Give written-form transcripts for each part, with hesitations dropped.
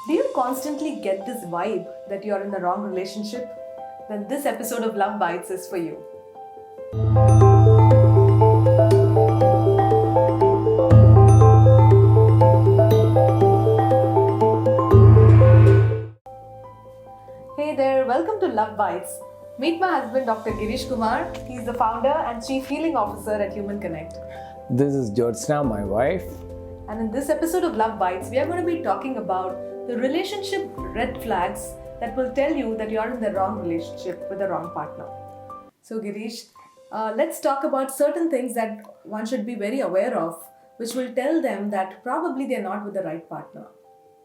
Do you constantly get this vibe that you're in the wrong relationship? Then this episode of Love Bites is for you. Hey there, welcome to Love Bites. Meet my husband, Dr. Girish Kumar. He's the founder and Chief Healing Officer at Human Connect. This is Jyotsna, my wife. And in this episode of Love Bites, we are going to be talking about the relationship red flags that will tell you that you're in the wrong relationship with the wrong partner. So, Girish, let's talk about certain things that one should be very aware of, which will tell them that probably they're not with the right partner.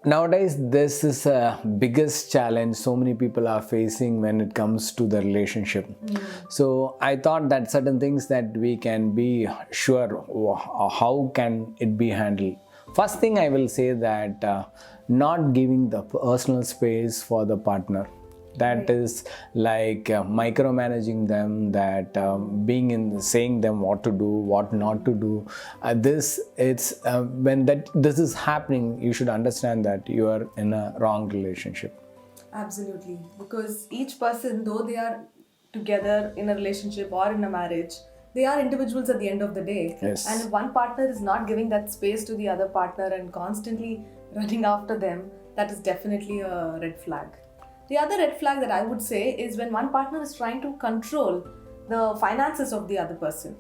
Nowadays, this is a biggest challenge so many people are facing when it comes to the relationship. So I thought that certain things that we can be sure how can it be handled. First thing I will say that not giving the personal space for the partner. That is like micromanaging them, that being in saying them what to do, what not to do. This is happening, you should understand that you are in a wrong relationship. Absolutely, because each person, though they are together in a relationship or in a marriage, they are individuals at the end of the day. Yes. And if one partner is not giving that space to the other partner and constantly running after them, that is definitely a red flag. The other red flag that I would say is when one partner is trying to control the finances of the other person,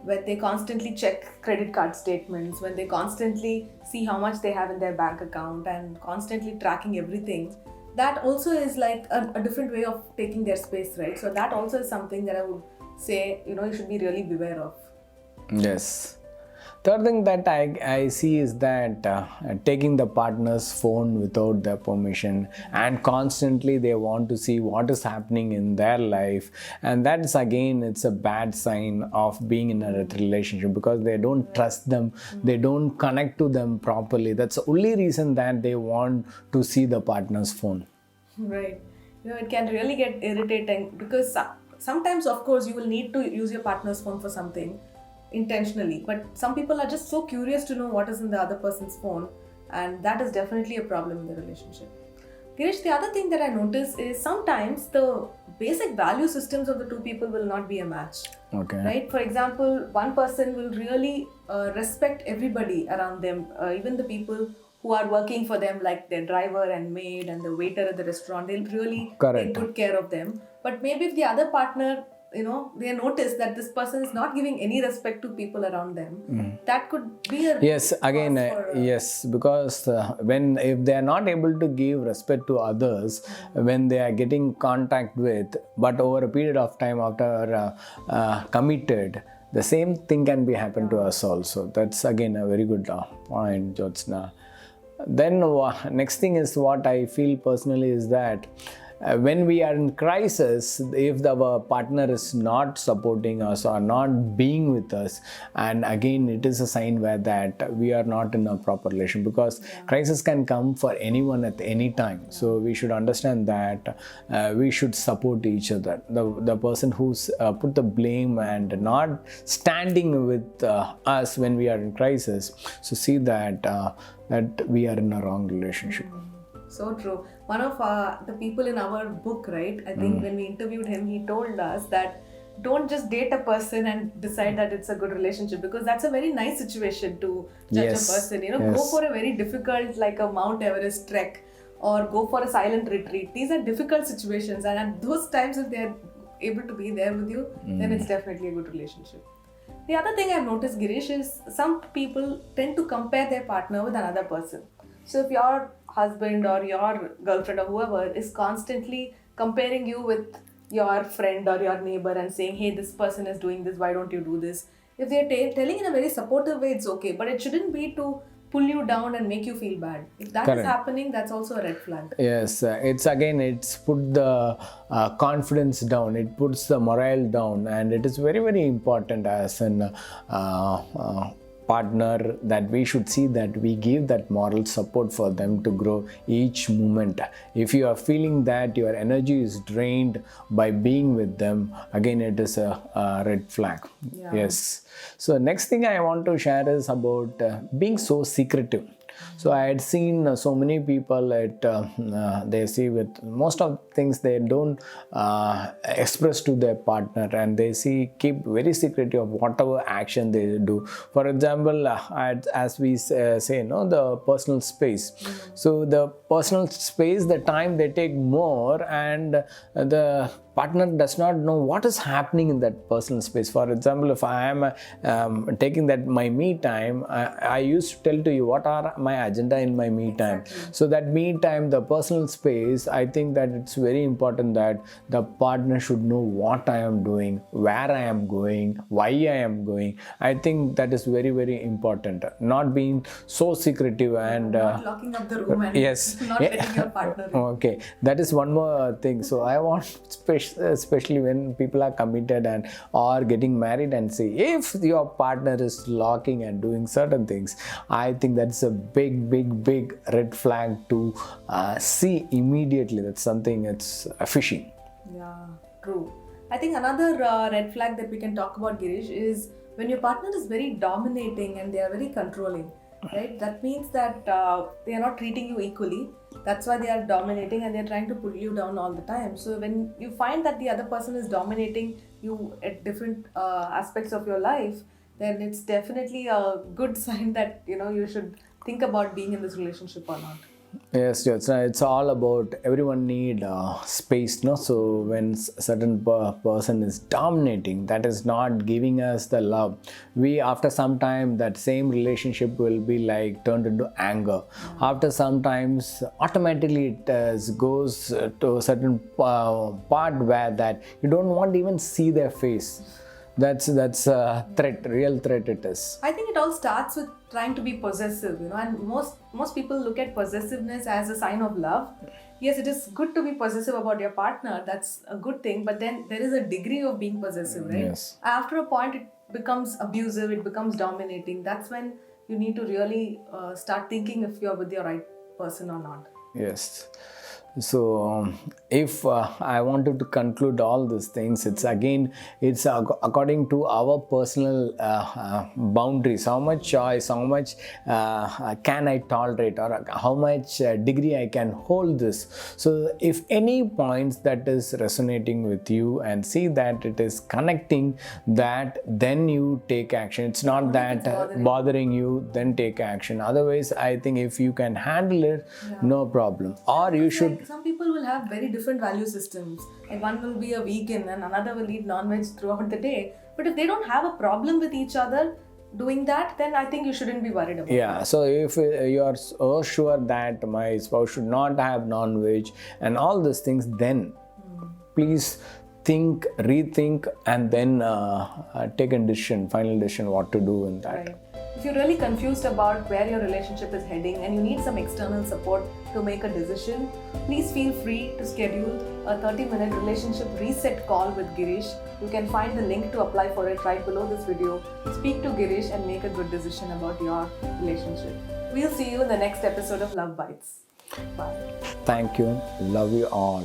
when they constantly check credit card statements, when they constantly see how much they have in their bank account and constantly tracking everything. That also is like a different way of taking their space, right? So that also is something that I would say, you should be really beware of. Yes. Third thing that I see is that taking the partner's phone without their permission, and constantly they want to see what is happening in their life, and that's again, it's a bad sign of being in a relationship because they don't trust them, they don't connect to them properly. That's the only reason that they want to see the partner's phone. Right. It can really get irritating because sometimes, of course, you will need to use your partner's phone for something intentionally, but some people are just so curious to know what is in the other person's phone, and that is definitely a problem in the relationship. Girish, the other thing that I notice is sometimes the basic value systems of the two people will not be a match. Okay. Right? For example, one person will really respect everybody around them, even the people who are working for them, like their driver and maid and the waiter at the restaurant. They'll really Correct. take good care of them. But maybe if the other partner, they notice that this person is not giving any respect to people around them, that could be a Yes, again, yes, because if they are not able to give respect to others, when they are getting contact with, but over a period of time after committed, the same thing can be happen to us also. That's again a very good point, Jyotsna. Then next thing is what I feel personally is that when we are in crisis, if our partner is not supporting us or not being with us, and again it is a sign where that we are not in a proper relation, because crisis can come for anyone at any time. So we should understand that we should support each other. The person who's put the blame and not standing with us when we are in crisis, so see that that we are in a wrong relationship. So true. One of the people in our book, right? I think when we interviewed him, he told us that don't just date a person and decide that it's a good relationship, because that's a very nice situation to judge a person. Go for a very difficult, like a Mount Everest trek, or go for a silent retreat. These are difficult situations, and at those times, if they're able to be there with you, then it's definitely a good relationship. The other thing I've noticed, Girish, is some people tend to compare their partner with another person. So if your husband or your girlfriend or whoever is constantly comparing you with your friend or your neighbor and saying, hey, this person is doing this, why don't you do this? If they're telling in a very supportive way, it's okay. But it shouldn't be to pull you down and make you feel bad. If that is happening, that's also a red flag. Yes, it's put the confidence down, it puts the morale down, and it is very, very important as an partner that we should see that we give that moral support for them to grow each moment. If you are feeling that your energy is drained by being with them, again it is a red flag. Yes. So next thing I want to share is about being so secretive. So I had seen so many people they see with most of things they don't express to their partner, and they keep very secretive of whatever action they do. For example, as we say, no, the personal space. So the personal space, the time they take more, and the partner does not know what is happening in that personal space. For example, if I am taking that my me time, I used to tell to you what are my agenda in my me time. So that me time, the personal space, I think that it's very important that the partner should know what I am doing, where I am going, why I am going. I think that is very, very important. Not being so secretive and not locking up the room and yes, not letting your partner in. Okay, that is one more thing. So I want especially when people are committed and are getting married, and say if your partner is locking and doing certain things, I think that's a big red flag to see immediately. That's something, it's fishy. Yeah, true. I think another red flag that we can talk about, Girish, is when your partner is very dominating and they are very controlling, right? That means that they are not treating you equally. That's why they are dominating and they are trying to pull you down all the time. So when you find that the other person is dominating you at different aspects of your life, then it's definitely a good sign that you should think about being in this relationship or not. Yes, it's all about everyone need space, no? So when certain person is dominating, that is not giving us the love. We, after some time, that same relationship will be like turned into anger. After some times, automatically it goes to a certain part where that you don't want to even see their face. That's a threat, real threat it is. I think it all starts with trying to be possessive, and most people look at possessiveness as a sign of love. Yes, it is good to be possessive about your partner, that's a good thing, but then there is a degree of being possessive, right? Yes. After a point, it becomes abusive, it becomes dominating. That's when you need to really start thinking if you're with your right person or not. Yes. So if I wanted to conclude all these things, it's according to our personal boundaries, how much choice, how much can I tolerate, or how much degree I can hold this. So if any points that is resonating with you and see that it is connecting, that then you take action. It's not that bothering you, then take action. Otherwise, I think if you can handle it, no problem. Or you should. Some people will have very different value systems. Like one will be a vegan and another will eat non-veg throughout the day. But if they don't have a problem with each other doing that, then I think you shouldn't be worried about it. Yeah, so if you are so sure that my spouse should not have non-veg and all these things, then please think, rethink, and then take a decision, final decision what to do in that. Right. If you're really confused about where your relationship is heading and you need some external support to make a decision, please feel free to schedule a 30-minute relationship reset call with Girish. You can find the link to apply for it right below this video. Speak to Girish and make a good decision about your relationship. We'll see you in the next episode of Love Bites. Bye. Thank you. Love you all.